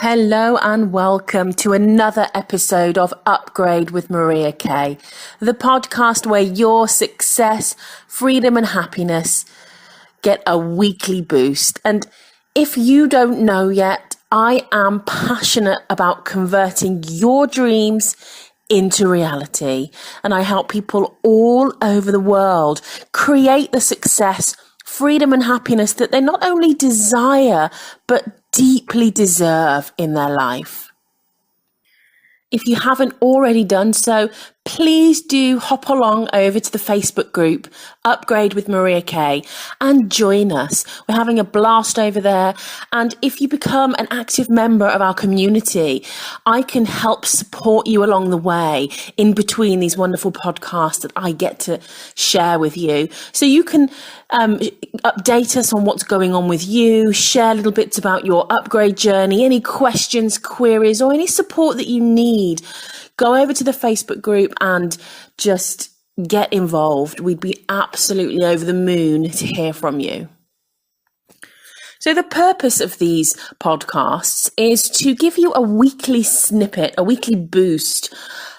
Hello and welcome to another episode of UpGrade with Maria Kay, the podcast where your success, freedom and happiness get a weekly boost. And if you don't know yet, I am passionate about converting your dreams into reality. And I help people all over the world create the success, freedom and happiness that they not only desire, but deeply deserve in their life. If you haven't already done so, please do hop along over to the Facebook group, UpGrade with Maria Kay, and join us. We're having a blast over there. And if you become an active member of our community, I can help support you along the way in between these wonderful podcasts that I get to share with you. So you can update us on what's going on with you, share little bits about your upgrade journey, any questions, queries, or any support that you need. Go over to the Facebook group and just get involved. We'd be absolutely over the moon to hear from you. So the purpose of these podcasts is to give you a weekly snippet, a weekly boost,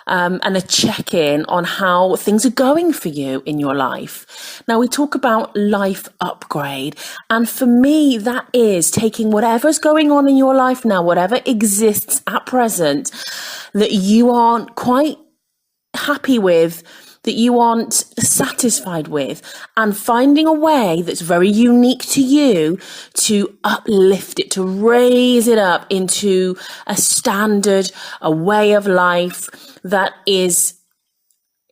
and a check-in on how things are going for you in your life. Now, we talk about life upgrade, and for me, that is taking whatever's going on in your life now, whatever exists at present, that you aren't quite happy with, that you aren't satisfied with, and finding a way that's very unique to you to uplift it, to raise it up into a standard, a way of life that is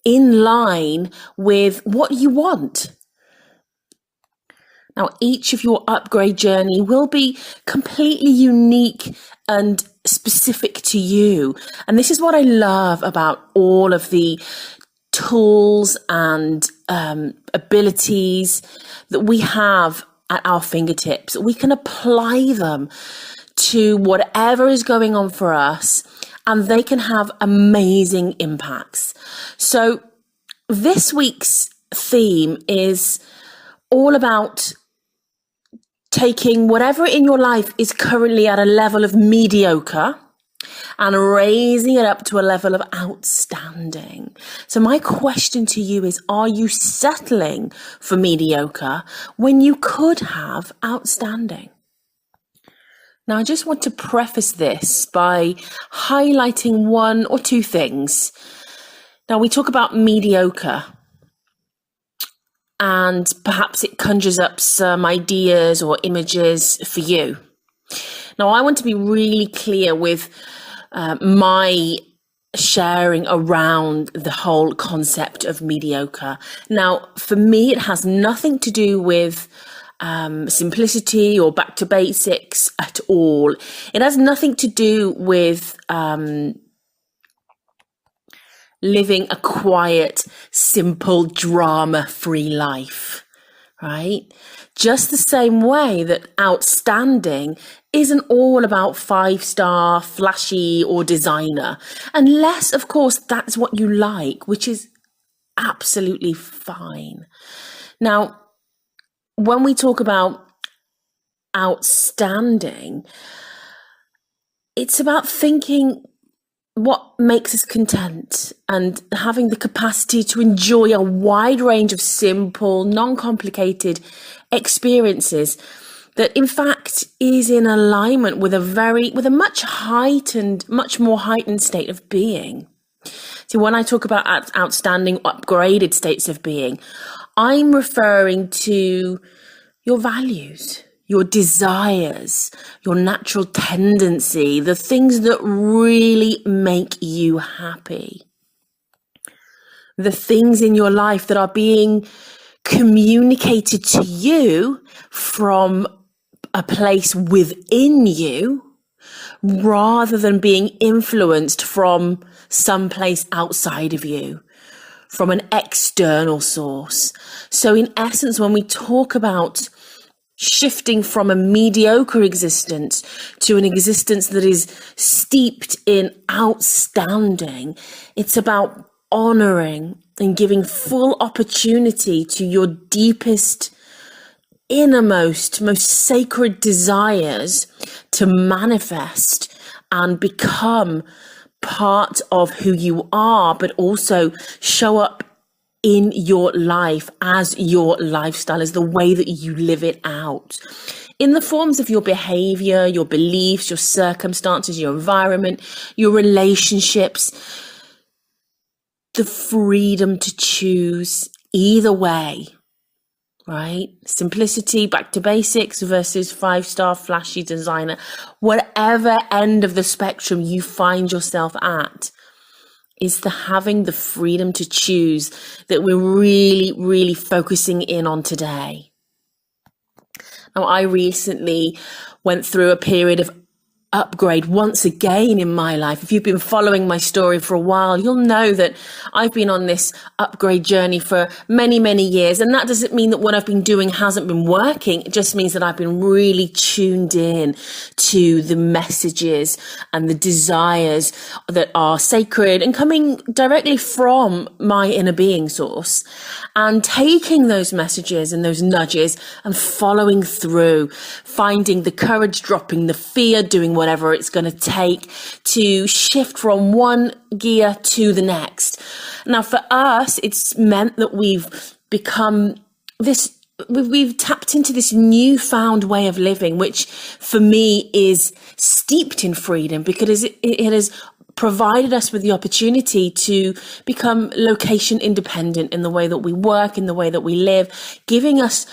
in line with what you want. Now, each of your upgrade journey will be completely unique and specific to you. And this is what I love about all of the tools and abilities that we have at our fingertips. We can apply them to whatever is going on for us, and they can have amazing impacts. So this week's theme is all about taking whatever in your life is currently at a level of mediocre and raising it up to a level of outstanding. So my question to you is, are you settling for mediocre when you could have outstanding? Now, I just want to preface this by highlighting one or two things. Now, we talk about mediocre, and perhaps it conjures up some ideas or images for you. Now, I want to be really clear with my sharing around the whole concept of mediocre. Now, for me, it has nothing to do with simplicity or back to basics at all. It has nothing to do with living a quiet, simple, drama-free life, right? Just the same way that outstanding isn't all about 5-star, flashy, or designer. Unless, of course, that's what you like, which is absolutely fine. Now, when we talk about outstanding, it's about thinking what makes us content and having the capacity to enjoy a wide range of simple, non-complicated experiences that in fact is in alignment with a much more heightened state of being. So when I talk about outstanding, upgraded states of being, I'm referring to your values, your desires, your natural tendency, the things that really make you happy. The things in your life that are being communicated to you from a place within you, rather than being influenced from some place outside of you, from an external source. So in essence, when we talk about shifting from a mediocre existence to an existence that is steeped in outstanding, it's about honoring and giving full opportunity to your deepest, innermost, most sacred desires to manifest and become part of who you are, but also show up in your life as your lifestyle, as the way that you live it out, in the forms of your behavior, your beliefs, your circumstances, your environment, your relationships. The freedom to choose either way, right? Simplicity, back to basics versus 5-star flashy designer. Whatever end of the spectrum you find yourself at, is the having the freedom to choose that we're really, really focusing in on today. Now, I recently went through a period of upgrade once again in my life. If you've been following my story for a while, you'll know that I've been on this upgrade journey for many, many years. And that doesn't mean that what I've been doing hasn't been working. It just means that I've been really tuned in to the messages and the desires that are sacred and coming directly from my inner being source, and taking those messages and those nudges and following through, finding the courage, dropping the fear, doing whatever it's going to take to shift from one gear to the next. Now, for us, it's meant that we've become this, we've tapped into this newfound way of living, which for me is steeped in freedom, because it has provided us with the opportunity to become location independent in the way that we work, in the way that we live, giving us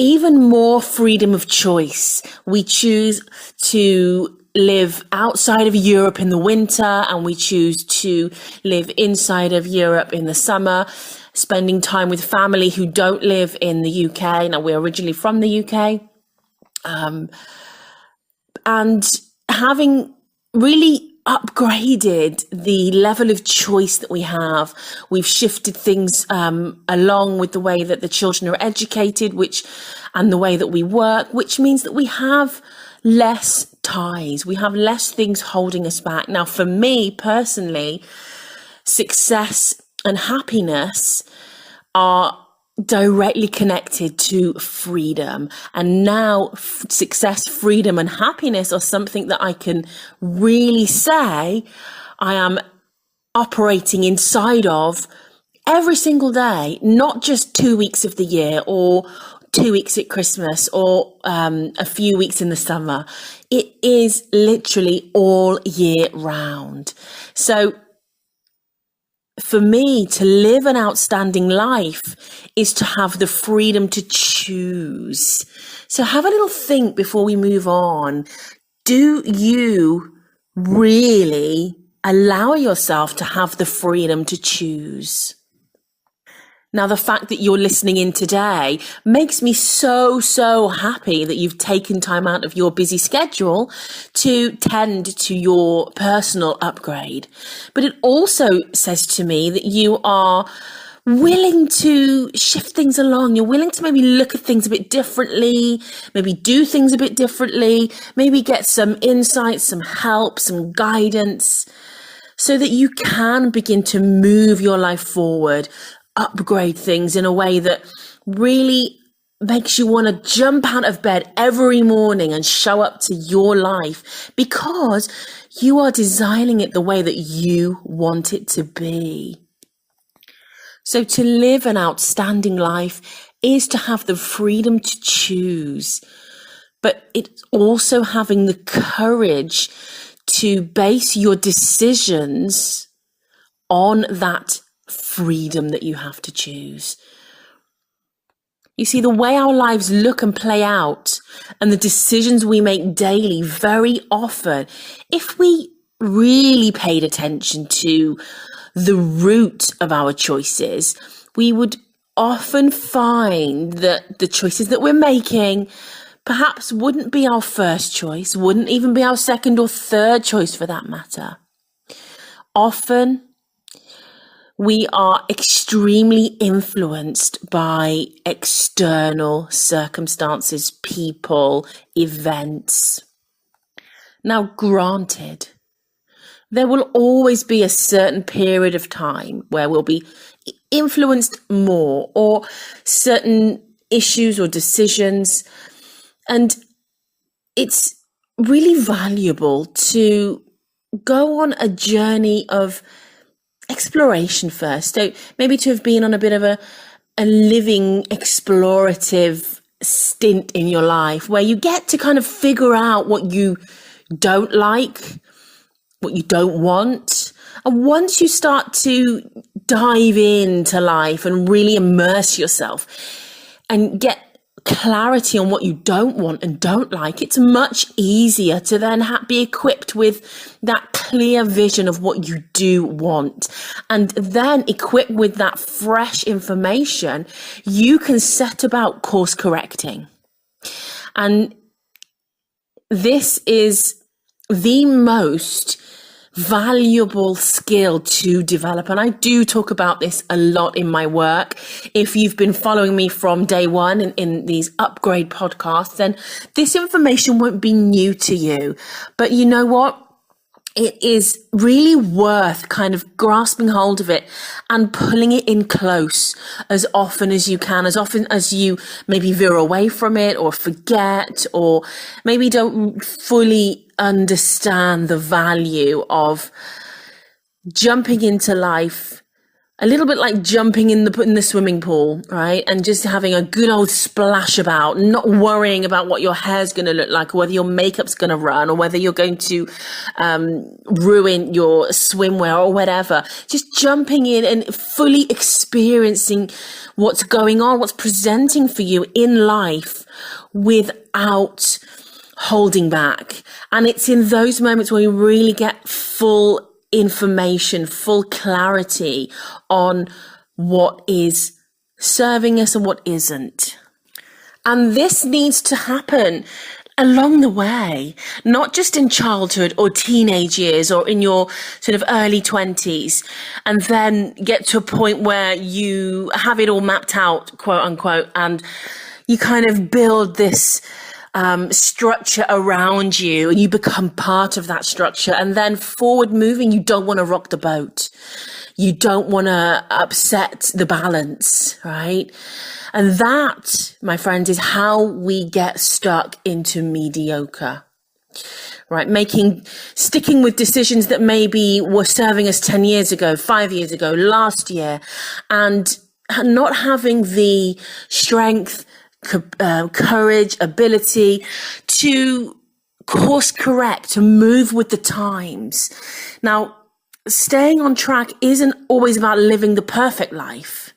even more freedom of choice. We choose to live outside of Europe in the winter, and we choose to live inside of Europe in the summer, spending time with family who don't live in the UK. Now, we're originally from the UK. And having really upgraded the level of choice that we have, we've shifted things along with the way that the children are educated, and the way that we work, which means that we have less ties, we have less things holding us back. Now, for me personally, success and happiness are directly connected to freedom. And now success, freedom, and happiness are something that I can really say I am operating inside of every single day, not just 2 weeks of the year or 2 weeks at Christmas or a few weeks in the summer. It is literally all year round. So for me, to live an outstanding life is to have the freedom to choose. So have a little think before we move on. Do you really allow yourself to have the freedom to choose? Now, the fact that you're listening in today makes me so, so happy that you've taken time out of your busy schedule to tend to your personal upgrade. But it also says to me that you are willing to shift things along. You're willing to maybe look at things a bit differently, maybe do things a bit differently, maybe get some insights, some help, some guidance, so that you can begin to move your life forward, upgrade things in a way that really makes you want to jump out of bed every morning and show up to your life, because you are designing it the way that you want it to be. So to live an outstanding life is to have the freedom to choose, but it's also having the courage to base your decisions on that freedom that you have to choose. You see, the way our lives look and play out and the decisions we make daily, very often, if we really paid attention to the root of our choices, we would often find that the choices that we're making perhaps wouldn't be our first choice, wouldn't even be our second or third choice for that matter. Often, we are extremely influenced by external circumstances, people, events. Now, granted, there will always be a certain period of time where we'll be influenced more, or certain issues or decisions. And it's really valuable to go on a journey of exploration first. So maybe to have been on a bit of a living explorative stint in your life where you get to kind of figure out what you don't like, what you don't want. And once you start to dive into life and really immerse yourself and get clarity on what you don't want and don't like, it's much easier to then be equipped with that clear vision of what you do want. And then equipped with that fresh information, you can set about course correcting. And this is the most valuable skill to develop. And I do talk about this a lot in my work. If you've been following me from day one in these UpGrade podcasts, then this information won't be new to you. But you know what? It is really worth kind of grasping hold of it and pulling it in close as often as you can, as often as you maybe veer away from it or forget, or maybe don't fully understand the value of jumping into life a little bit like jumping in the swimming pool, right? And just having a good old splash about, not worrying about what your hair's going to look like, or whether your makeup's going to run, or whether you're going to ruin your swimwear or whatever. Just jumping in and fully experiencing what's going on, what's presenting for you in life without holding back. And it's in those moments where you really get full information, full clarity on what is serving us and what isn't. And this needs to happen along the way, not just in childhood or teenage years or in your sort of early 20s, and then get to a point where you have it all mapped out, quote unquote, and you kind of build this structure around you and you become part of that structure. And then forward moving, you don't want to rock the boat. You don't want to upset the balance, right? And that, my friends, is how we get stuck into mediocre, right? Sticking with decisions that maybe were serving us 10 years ago, 5 years ago, last year, and not having the strength, courage, ability to course correct, to move with the times. Now, staying on track isn't always about living the perfect life,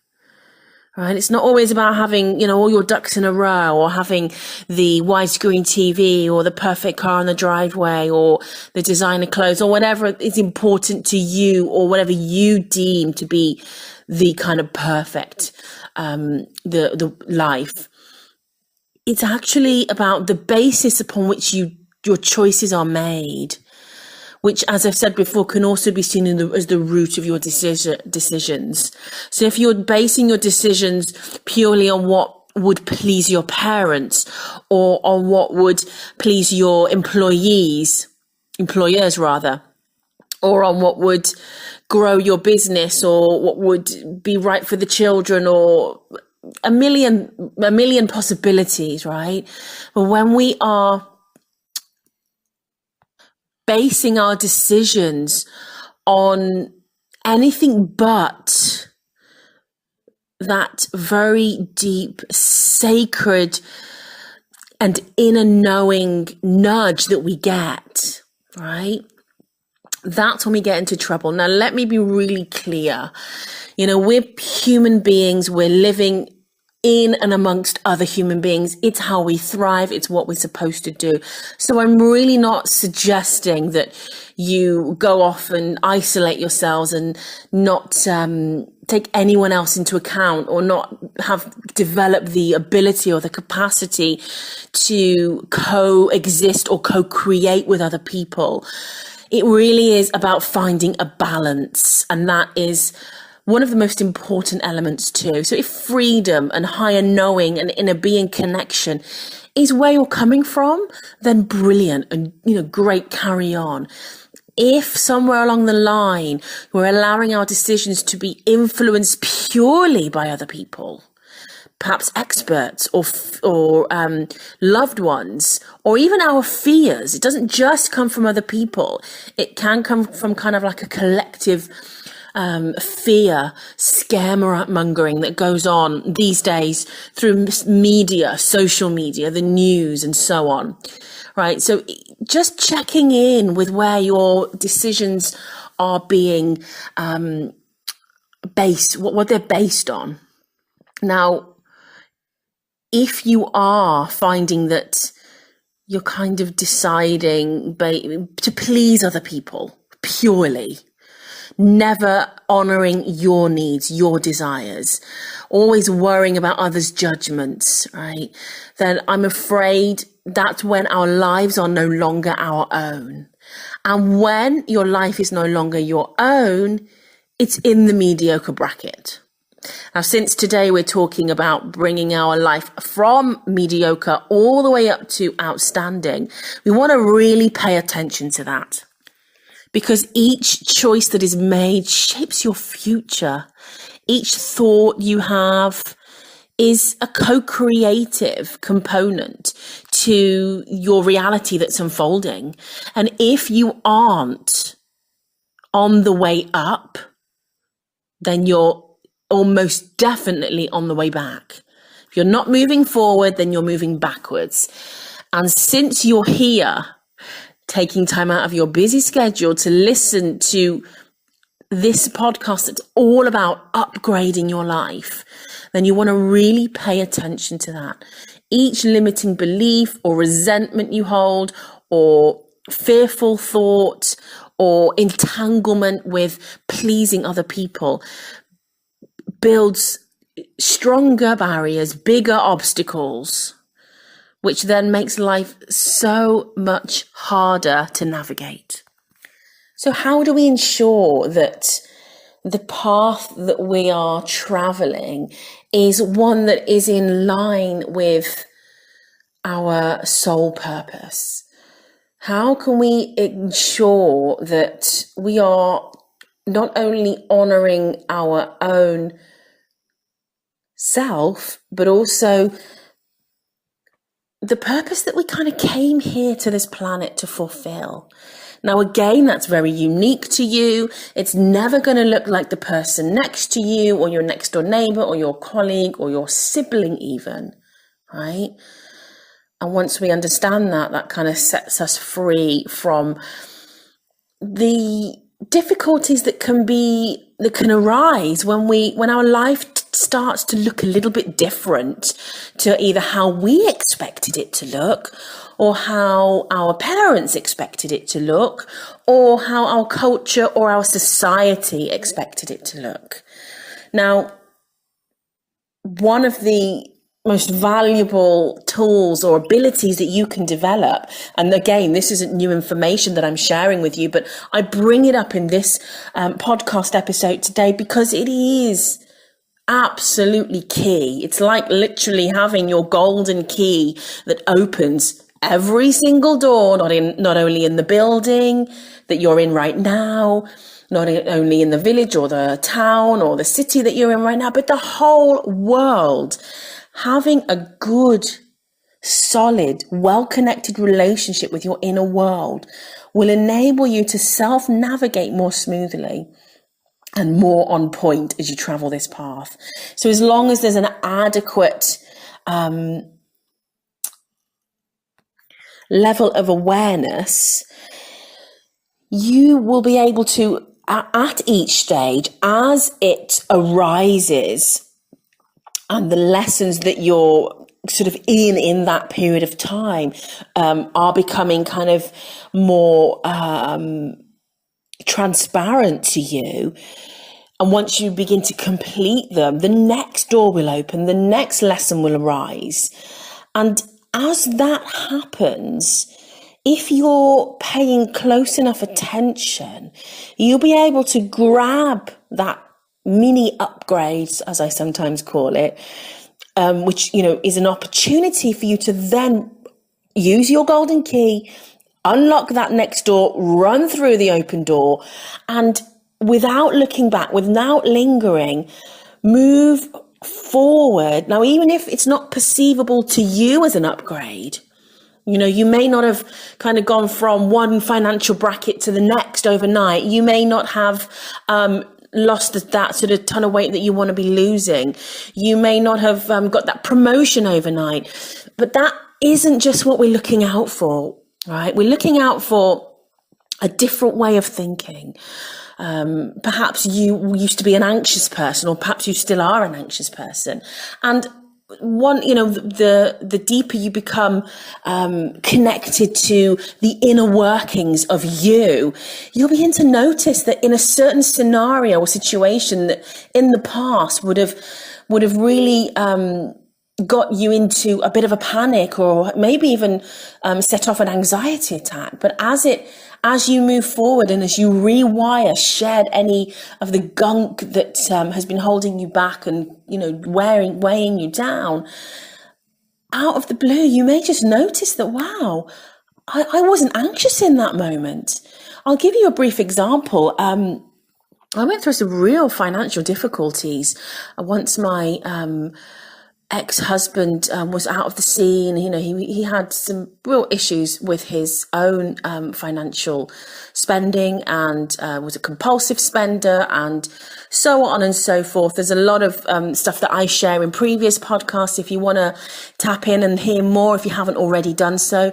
right? It's not always about having, all your ducks in a row, or having the widescreen TV, or the perfect car in the driveway, or the designer clothes, or whatever is important to you, or whatever you deem to be the kind of perfect, the life. It's actually about the basis upon which your choices are made, which, as I've said before, can also be seen as the root of your decisions. So if you're basing your decisions purely on what would please your parents, or on what would please your employers rather, or on what would grow your business, or what would be right for the children, or a million possibilities, right? But when we are basing our decisions on anything but that very deep, sacred, and inner knowing nudge that we get, right? That's when we get into trouble. Now, let me be really clear. We're human beings. We're living in and amongst other human beings. It's how we thrive. It's what we're supposed to do. So I'm really not suggesting that you go off and isolate yourselves and not take anyone else into account, or not have developed the ability or the capacity to coexist or co-create with other people. It really is about finding a balance, and that is one of the most important elements too. So if freedom and higher knowing and inner being connection is where you're coming from, then brilliant, and great, carry on. If somewhere along the line we're allowing our decisions to be influenced purely by other people, perhaps experts or loved ones, or even our fears. It doesn't just come from other people. It can come from kind of like a collective fear, scaremongering that goes on these days through media, social media, the news, and so on. Right. So just checking in with where your decisions are being based, what they're based on. Now, if you are finding that you're kind of deciding to please other people purely, never honoring your needs, your desires, always worrying about others' judgments, right? Then I'm afraid that's when our lives are no longer our own. And when your life is no longer your own, it's in the mediocre bracket. Now, since today we're talking about bringing our life from mediocre all the way up to outstanding, we want to really pay attention to that. Because each choice that is made shapes your future. Each thought you have is a co-creative component to your reality that's unfolding. And if you aren't on the way up, then you're almost definitely on the way back. If you're not moving forward, then you're moving backwards. And since you're here, taking time out of your busy schedule to listen to this podcast that's all about upgrading your life, then you want to really pay attention to that. Each limiting belief or resentment you hold, or fearful thought, or entanglement with pleasing other people builds stronger barriers, bigger obstacles, which then makes life so much harder to navigate. So how do we ensure that the path that we are traveling is one that is in line with our soul purpose? How can we ensure that we are not only honoring our own self, but also the purpose that we kind of came here to this planet to fulfill? Now, again, that's very unique to you. It's never going to look like the person next to you, or your next door neighbor, or your colleague, or your sibling even, right? And once we understand that, that kind of sets us free from the difficulties that can arise when our life starts to look a little bit different to either how we expected it to look, or how our parents expected it to look, or how our culture or our society expected it to look. Now, one of the most valuable tools or abilities that you can develop, and again, this isn't new information that I'm sharing with you, but I bring it up in this podcast episode today because it is absolutely key. It's like literally having your golden key that opens every single door, not only in the building that you're in right now, not only in the village or the town or the city that you're in right now, but the whole world. Having a good, solid, well-connected relationship with your inner world will enable you to self-navigate more smoothly and more on point as you travel this path. So as long as there's an adequate level of awareness, you will be able to, at each stage, as it arises, and the lessons that you're sort of in that period of time are becoming kind of more transparent to you. And once you begin to complete them, the next door will open, the next lesson will arise. And as that happens, if you're paying close enough attention, you'll be able to grab that mini upgrades, as I sometimes call it, which, is an opportunity for you to then use your golden key, unlock that next door, run through the open door, and without looking back, without lingering, move forward. Now, even if it's not perceivable to you as an upgrade, you may not have kind of gone from one financial bracket to the next overnight. You may not have lost that sort of ton of weight that you want to be losing. You may not have got that promotion overnight. But that isn't just what we're looking out for, right? We're looking out for a different way of thinking. Perhaps you used to be an anxious person, or perhaps you still are an anxious person. And the deeper you become connected to the inner workings of you'll begin to notice that in a certain scenario or situation that in the past would have really got you into a bit of a panic, or maybe even set off an anxiety attack. But as you move forward and as you rewire, shed any of the gunk that has been holding you back and, weighing you down, out of the blue, you may just notice that, wow, I wasn't anxious in that moment. I'll give you a brief example. I went through some real financial difficulties once my ex-husband was out of the scene. He had some real issues with his own financial spending, and was a compulsive spender, and so on and so forth. There's a lot of stuff that I share in previous podcasts. If you want to tap in and hear more, if you haven't already done so,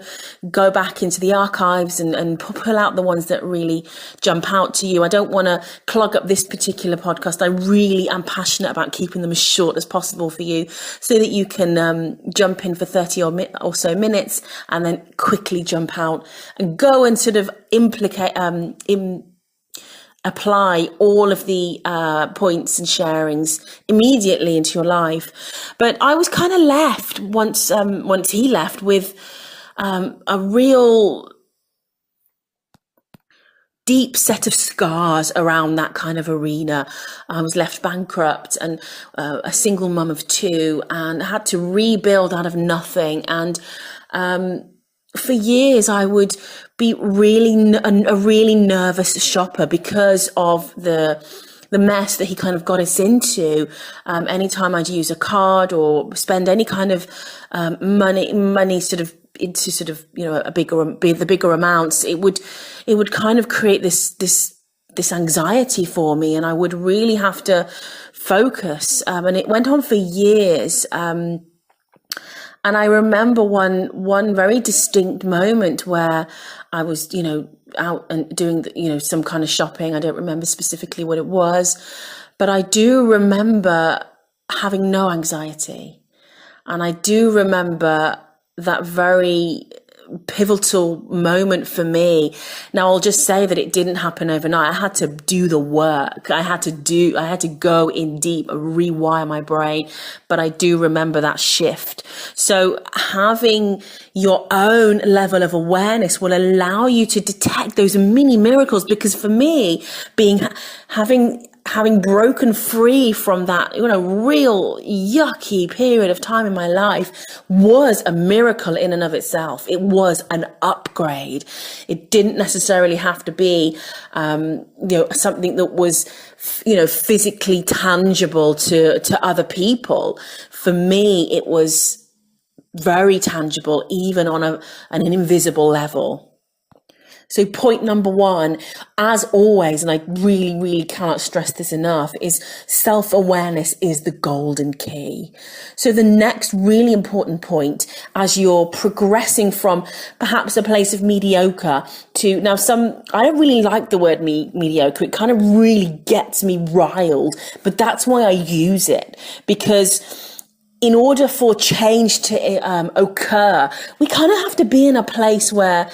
go back into the archives and pull out the ones that really jump out to you. I don't want to clog up this particular podcast. I really am passionate about keeping them as short as possible for you, so that you can jump in for 30 or so minutes and then quickly jump out and go and sort of apply all of the points and sharings immediately into your life. But I was kind of left once he left with a real deep set of scars around that kind of arena. I was left bankrupt and a single mum of two, and had to rebuild out of nothing. And for years, I would be a really nervous shopper because of the mess that he kind of got us into. Anytime I'd use a card or spend any kind of money sort of into sort of the bigger amounts, it would kind of create this anxiety for me, and I would really have to focus, and it went on for years. And I remember one very distinct moment where I was out and doing some kind of shopping. I don't remember specifically what it was, but I do remember having no anxiety, and I do remember that very pivotal moment for me. Now, I'll just say that it didn't happen overnight. I had to do the work. I had to go in deep and rewire my brain. But I do remember that shift. So having your own level of awareness will allow you to detect those mini miracles. Because for me, having broken free from that, real yucky period of time in my life was a miracle in and of itself. It was an upgrade. It didn't necessarily have to be, something that was, physically tangible to other people. For me, it was very tangible, even on an invisible level. So point number one, as always, and I really, really cannot stress this enough, is self-awareness is the golden key. So the next really important point, as you're progressing from perhaps a place of mediocre to now I don't really like the word mediocre. It kind of really gets me riled, but that's why I use it, because in order for change to occur, we kind of have to be in a place where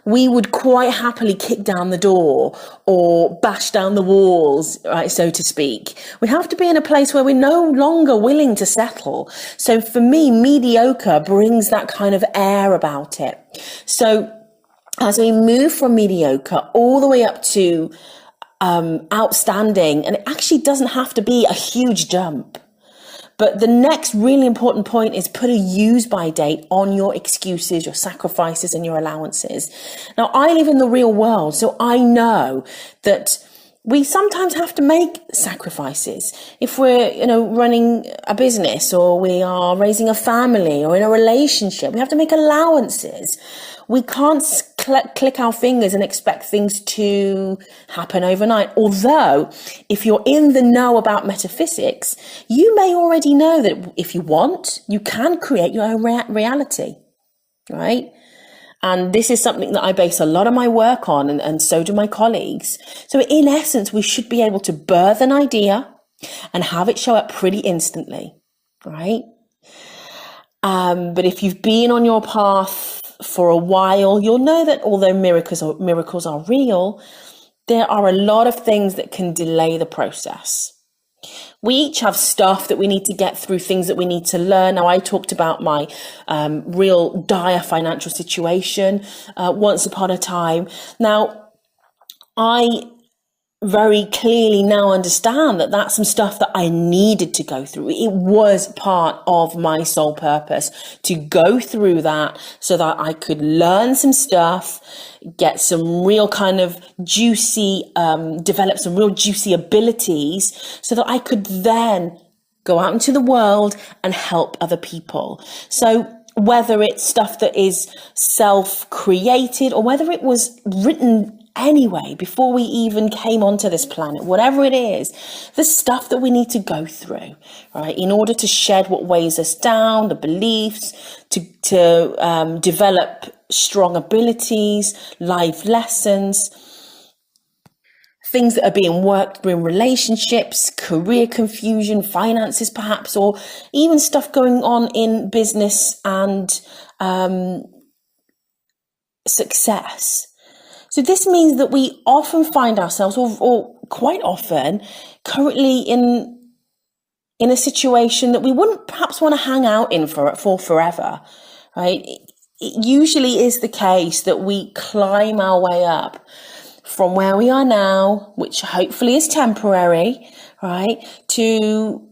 we would quite happily kick down the door or bash down the walls, right, so to speak. We have to be in a place where we're no longer willing to settle. So for me, mediocre brings that kind of air about it. So as we move from mediocre all the way up to outstanding, and it actually doesn't have to be a huge jump. But the next really important point is put a use by date on your excuses, your sacrifices, and your allowances. Now, I live in the real world, so I know that we sometimes have to make sacrifices. If we're, running a business, or we are raising a family, or in a relationship, we have to make allowances. We can't click our fingers and expect things to happen overnight. Although, if you're in the know about metaphysics, you may already know that if you want, you can create your own reality, right? And this is something that I base a lot of my work on, and so do my colleagues. So in essence, we should be able to birth an idea and have it show up pretty instantly, right? But if you've been on your path for a while, you'll know that although miracles are real, there are a lot of things that can delay the process. We each have stuff that we need to get through, things that we need to learn. Now, I talked about my real dire financial situation once upon a time. Now, I very clearly now understand that that's some stuff that I needed to go through. It was part of my soul purpose to go through that so that I could learn some stuff, get some real kind of juicy, develop some real juicy abilities so that I could then go out into the world and help other people. So whether it's stuff that is self-created or whether it was written anyway, before we even came onto this planet, whatever it is, the stuff that we need to go through, right, in order to shed what weighs us down, the beliefs, to develop strong abilities, life lessons, things that are being worked through in relationships, career confusion, finances perhaps, or even stuff going on in business and success. So this means that we often find ourselves, or quite often, currently in a situation that we wouldn't perhaps want to hang out in for forever, right? It usually is the case that we climb our way up from where we are now, which hopefully is temporary, right, to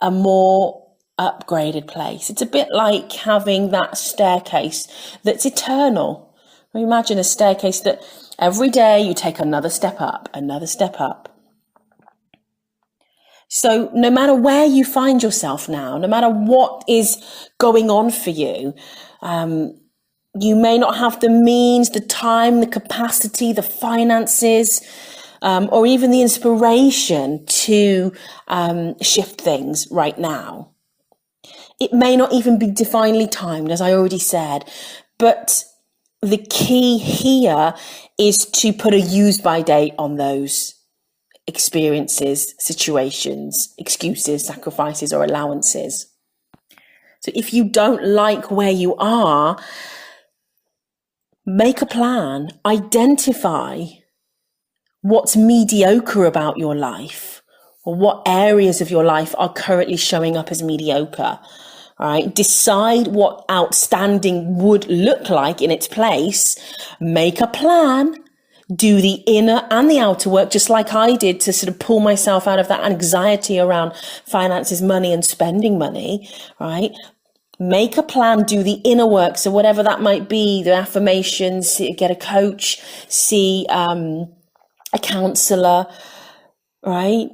a more upgraded place. It's a bit like having that staircase that's eternal. Imagine a staircase that every day you take another step up, another step up. So no matter where you find yourself now, no matter what is going on for you, you may not have the means, the time, the capacity, the finances, or even the inspiration to shift things right now. It may not even be divinely timed, as I already said, but the key here is to put a use by date on those experiences, situations, excuses, sacrifices, or allowances. So if you don't like where you are, make a plan, identify what's mediocre about your life, or what areas of your life are currently showing up as mediocre. All right, decide what outstanding would look like in its place, make a plan, do the inner and the outer work, just like I did to sort of pull myself out of that anxiety around finances, money, and spending money, right? Make a plan, do the inner work. So whatever that might be, the affirmations, get a coach, see a counselor, right?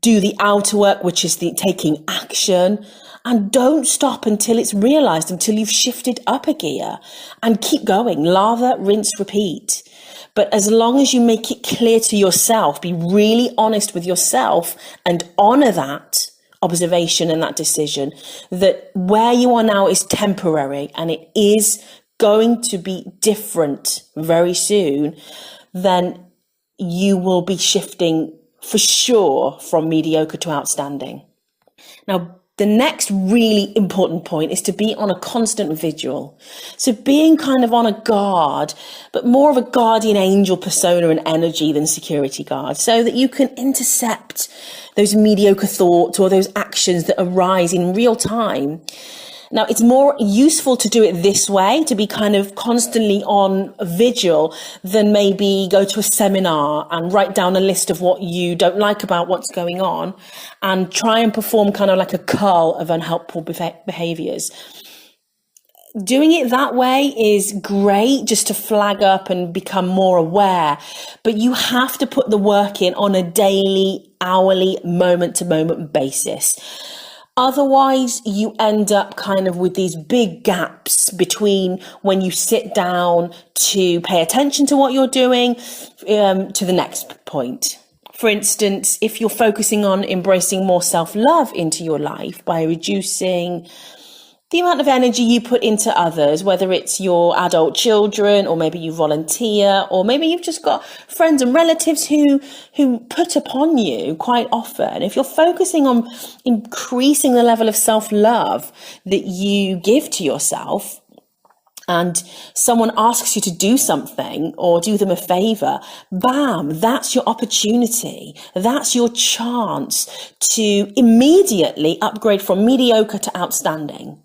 Do the outer work, which is the taking action. And don't stop until it's realized, until you've shifted up a gear, and keep going. Lather, rinse, repeat. But as long as you make it clear to yourself, be really honest with yourself and honor that observation and that decision, that where you are now is temporary and it is going to be different very soon, then you will be shifting for sure from mediocre to outstanding. Now, the next really important point is to be on a constant vigil. So being kind of on a guard, but more of a guardian angel persona and energy than security guard, so that you can intercept those mediocre thoughts or those actions that arise in real time. Now, it's more useful to do it this way, to be kind of constantly on vigil, than maybe go to a seminar and write down a list of what you don't like about what's going on and try and perform kind of like a cull of unhelpful behaviors. doing it that way is great just to flag up and become more aware, but you have to put the work in on a daily, hourly, moment to moment basis. Otherwise, you end up kind of with these big gaps between when you sit down to pay attention to what you're doing to the next point. For instance, if you're focusing on embracing more self-love into your life by reducing the amount of energy you put into others, whether it's your adult children, or maybe you volunteer, or maybe you've just got friends and relatives who put upon you quite often. If you're focusing on increasing the level of self-love that you give to yourself, and someone asks you to do something or do them a favor, bam, that's your opportunity. That's your chance to immediately upgrade from mediocre to outstanding.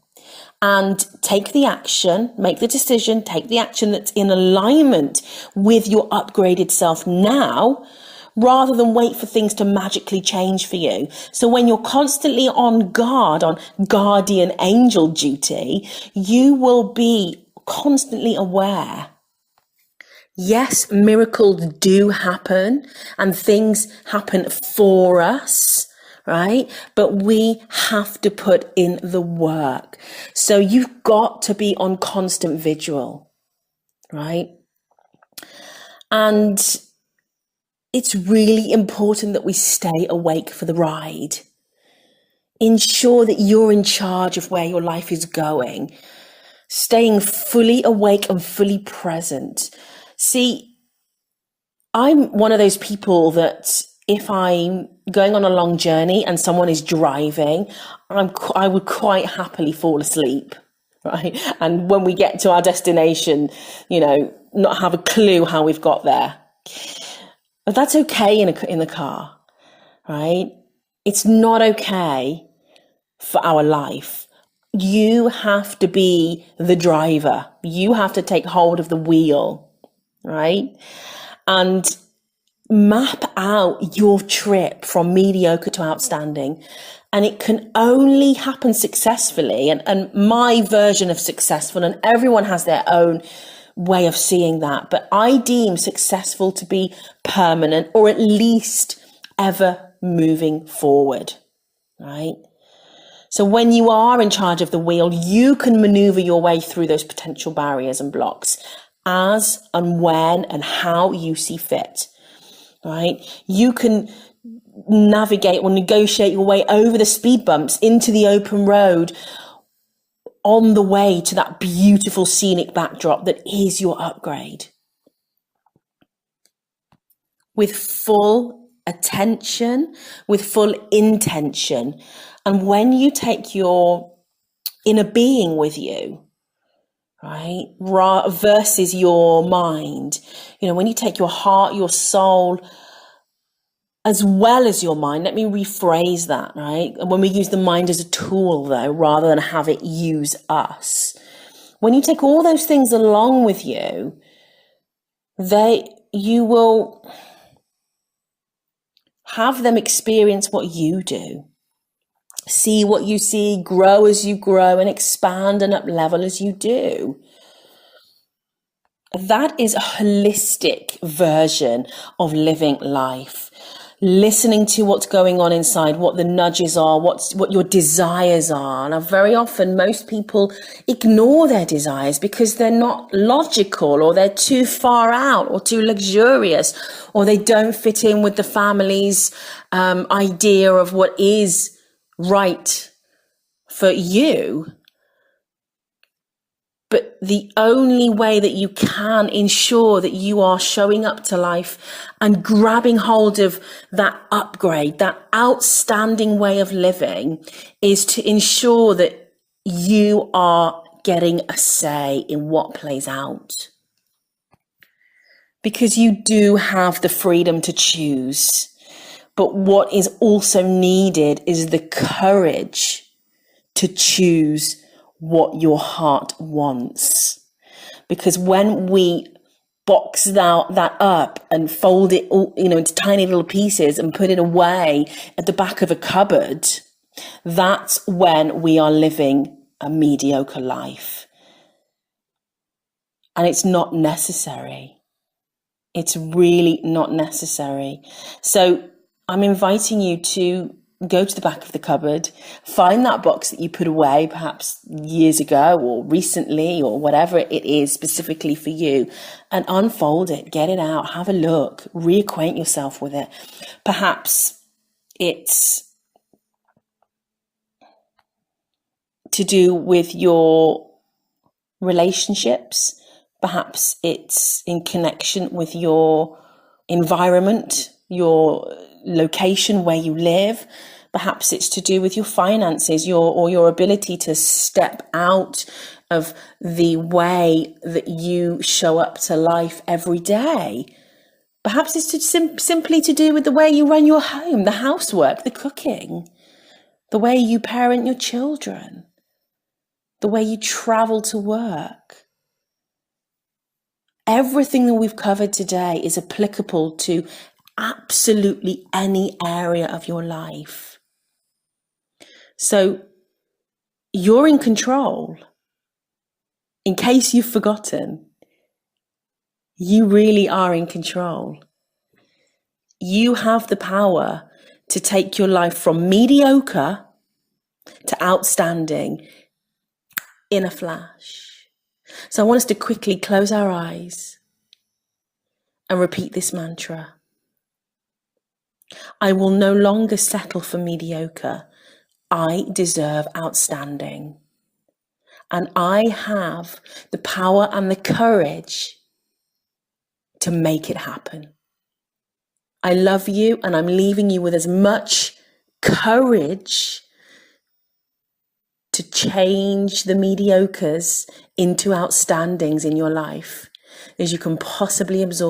And take the action, make the decision, take the action that's in alignment with your upgraded self now, rather than wait for things to magically change for you. So when you're constantly on guard, on guardian angel duty, you will be constantly aware. Yes, miracles do happen and things happen for us, right? But we have to put in the work. So you've got to be on constant vigil, right? And it's really important that we stay awake for the ride. Ensure that you're in charge of where your life is going. Staying fully awake and fully present. See, I'm one of those people that if I'm going on a long journey and someone is driving, I would quite happily fall asleep, right? And when we get to our destination, not have a clue how we've got there. But that's okay in the car, right? It's not okay for our life. You have to be the driver. You have to take hold of the wheel, right? And map out your trip from mediocre to outstanding. And it can only happen successfully. And my version of successful, and everyone has their own way of seeing that, but I deem successful to be permanent, or at least ever moving forward, right? So when you are in charge of the wheel, you can maneuver your way through those potential barriers and blocks as and when and how you see fit, right? You can navigate or negotiate your way over the speed bumps into the open road on the way to that beautiful scenic backdrop that is your upgrade. With full attention, with full intention. And when you take your inner being with you, right, versus your mind, when you take your heart, your soul, as well as your mind, let me rephrase that, right? When we use the mind as a tool, though, rather than have it use us. When you take all those things along with you, you will have them experience what you do. See what you see, grow as you grow, and expand and up level as you do. That is a holistic version of living life. Listening to what's going on inside, what the nudges are, what your desires are. Now, very often, most people ignore their desires because they're not logical, or they're too far out, or too luxurious, or they don't fit in with the family's idea of what is right for you. But the only way that you can ensure that you are showing up to life and grabbing hold of that upgrade, that outstanding way of living, is to ensure that you are getting a say in what plays out. Because you do have the freedom to choose. But what is also needed is the courage to choose what your heart wants. Because when we box that up and fold it all, into tiny little pieces and put it away at the back of a cupboard, that's when we are living a mediocre life. And it's not necessary. It's really not necessary. So I'm inviting you to go to the back of the cupboard, find that box that you put away perhaps years ago or recently or whatever it is specifically for you, and unfold it, get it out, have a look, reacquaint yourself with it. Perhaps it's to do with your relationships. Perhaps it's in connection with your environment, your location where you live. Perhaps it's to do with your finances, your ability to step out of the way that you show up to life every day. Perhaps it's simply to do with the way you run your home, the housework, the cooking, the way you parent your children, the way you travel to work. Everything that we've covered today is applicable to absolutely any area of your life. So you're in control. In case you've forgotten, you really are in control. You have the power to take your life from mediocre to outstanding in a flash. So I want us to quickly close our eyes and repeat this mantra. I will no longer settle for mediocre. I deserve outstanding. And I have the power and the courage to make it happen. I love you, and I'm leaving you with as much courage to change the mediocres into outstandings in your life as you can possibly absorb.